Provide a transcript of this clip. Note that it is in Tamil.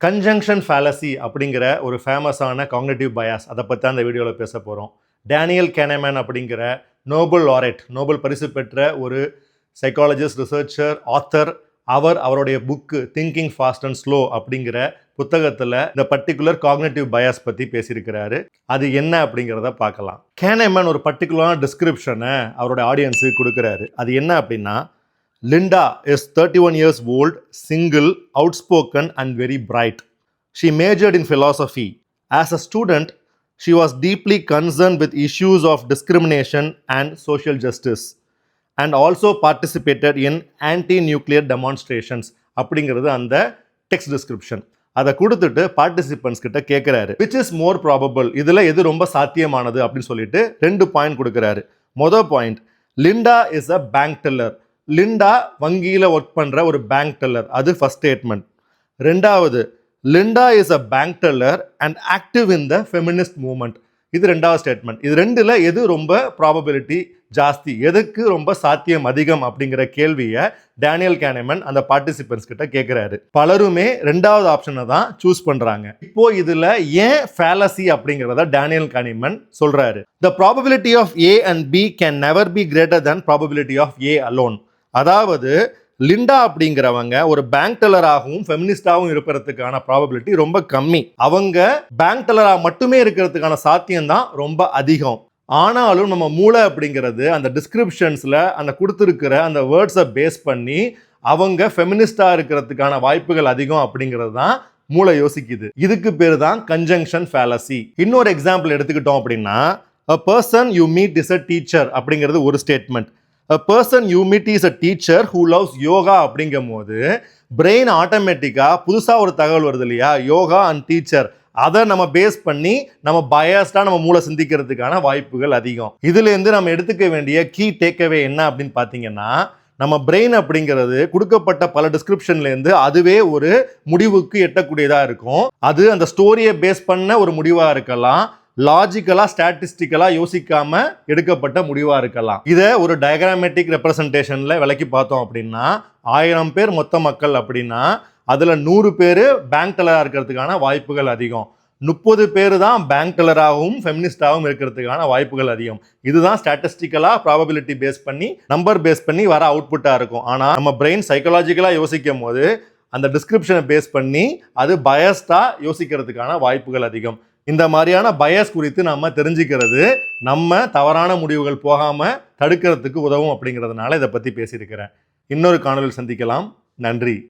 கன்ஜங்ஷன் ஃபேலசி அப்படிங்கிற ஒரு ஃபேமஸான காக்னிட்டிவ் பயாஸ் அதை பற்றி அந்த வீடியோவில் பேச போகிறோம். டேனியல் கேனமேன் அப்படிங்கிற நோபல் பரிசு பெற்ற ஒரு சைக்காலஜிஸ்ட், ரிசர்ச்சர், ஆத்தர். அவருடைய book thinking fast and slow அப்படிங்கிற புத்தகத்தில் இந்த பர்டிகுலர் காக்னிட்டிவ் பயாஸ் பற்றி பேசியிருக்கிறாரு. அது என்ன அப்படிங்கிறத பார்க்கலாம். கேனமேன் ஒரு பர்டிகுலரான டிஸ்கிரிப்ஷனை அவருடைய ஆடியன்ஸுக்கு கொடுக்குறாரு. அது என்ன அப்படின்னா, Linda is 31 years old, single, outspoken and very bright. She majored in philosophy. As a student, she was deeply concerned with issues of discrimination and social justice and also participated in anti-nuclear demonstrations. அப்படிங்கிறது அந்த டெக்ஸ்ட் டிஸ்கிரிப்ஷன். அதை கொடுத்துட்டு பார்ட்டிசிபென்ட்ஸ் கிட்ட கேட்குறாரு, விச் இஸ் மோர் ப்ராபபிள், இதில் எது ரொம்ப சாத்தியமானது அப்படின்னு சொல்லிட்டு 2 பாயிண்ட் கொடுக்குறாரு. மொதல் point, Linda is a bank teller. Linda வங்கியில் ஒர்க் பண்ணுற ஒரு பேங்க் டெல்லர், அது ஃபர்ஸ்ட் ஸ்டேட்மெண்ட். ரெண்டாவது, Linda is a bank teller and active in the feminist movement, இது ரெண்டாவது ஸ்டேட்மெண்ட். இது ரெண்டில் எது ரொம்ப ப்ராபபிலிட்டி ஜாஸ்தி, எதுக்கு ரொம்ப சாத்தியம் அதிகம் அப்படிங்கிற கேள்வியை டேனியல் கேனமேன் அந்த பார்ட்டிசிபென்ட்ஸ் கிட்ட கேட்குறாரு. பலருமே ரெண்டாவது ஆப்ஷனை தான் சூஸ் பண்றாங்க. இப்போ இதுல ஏன் ஃபேலசி அப்படிங்கிறத டேனியல் கேனமேன் சொல்றாரு. The probability of A and B can never be greater than probability of A alone. அதாவது லிண்டா அப்படிங்கிறவங்க ஒரு பேங்க் டெல்லராகவும் ஃபெமினிஸ்டாகவும் இருக்கிறதுக்கான ப்ராபபிலிட்டி ரொம்ப கம்மி. அவங்க பேங்க் டெல்லராக மட்டுமே இருக்கிறதுக்கான சாத்தியம் தான் ரொம்ப அதிகம். ஆனாலும் நம்ம மூளை அப்படிங்கிறது அந்த டிஸ்கிரிப்ஷன்ஸில் அந்த கொடுத்துருக்கிற அந்த வேர்ட்ஸை பேஸ் பண்ணி அவங்க ஃபெமினிஸ்டாக இருக்கிறதுக்கான வாய்ப்புகள் அதிகம் அப்படிங்கிறது தான் மூளை யோசிக்குது. இதுக்கு பேர் தான் கன்ஜங்ஷன் ஃபேலசி. இன்னொரு எக்ஸாம்பிள் எடுத்துக்கிட்டோம் அப்படின்னா, a person you meet is a teacher அப்படிங்கிறது ஒரு statement. A person you meet is a teacher who loves yoga அப்படிங்கும் போது பிரெயின் ஆட்டோமேட்டிக்காக புதுசாக ஒரு தகவல் வருது இல்லையா, யோகா அண்ட் டீச்சர், அதை நம்ம பேஸ் பண்ணி நம்ம பயாஸ்டாக நம்ம மூளை சிந்திக்கிறதுக்கான வாய்ப்புகள் அதிகம். இதுலேருந்து நம்ம எடுத்துக்க வேண்டிய கீ டேக்அவே என்ன அப்படின்னு பார்த்தீங்கன்னா, நம்ம பிரெயின் அப்படிங்கிறது கொடுக்கப்பட்ட பல டிஸ்கிரிப்ஷன்லேருந்து அதுவே ஒரு முடிவுக்கு எட்டக்கூடியதாக இருக்கும். அது அந்த ஸ்டோரியை பேஸ் பண்ண ஒரு முடிவாக இருக்கலாம், லாஜிக்கலா ஸ்டாட்டிஸ்டிக்கலா யோசிக்காம எடுக்கப்பட்ட முடிவா இருக்கலாம். இதை ஒரு டயக்ராமேட்டிக் ரெப்ரசன்டேஷன்ல விளக்கி பார்த்தோம் அப்படின்னா, 1000 பேர் மொத்த மக்கள் அப்படின்னா அதுல 100 பேர் பேங்க் டெல்லரா இருக்கிறதுக்கான வாய்ப்புகள் அதிகம். 30 பேர் தான் பேங்க் டெல்லராகவும் ஃபெமினிஸ்டாகவும் இருக்கிறதுக்கான வாய்ப்புகள் அதிகம். இதுதான் ஸ்டாட்டிஸ்டிக்கலா ப்ராபபிலிட்டி பேஸ் பண்ணி நம்பர் பேஸ் பண்ணி வர அவுட்புட்டா இருக்கும். ஆனா நம்ம பிரெயின் சைக்காலஜிக்கலா யோசிக்கும் போது அந்த டிஸ்கிரிப்ஷனை பேஸ் பண்ணி அது பயஸ்டா யோசிக்கிறதுக்கான வாய்ப்புகள் அதிகம். இந்த மாதிரியான பயஸ் குறித்து நம்ம தெரிஞ்சுக்கிறது நம்ம தவறான முடிவுகள் போகாம தடுக்கிறதுக்கு உதவும் அப்படிங்கிறதுனால இதை பத்தி பேசியிருக்கிறேன். இன்னொரு காணொலியில் சந்திக்கலாம். நன்றி.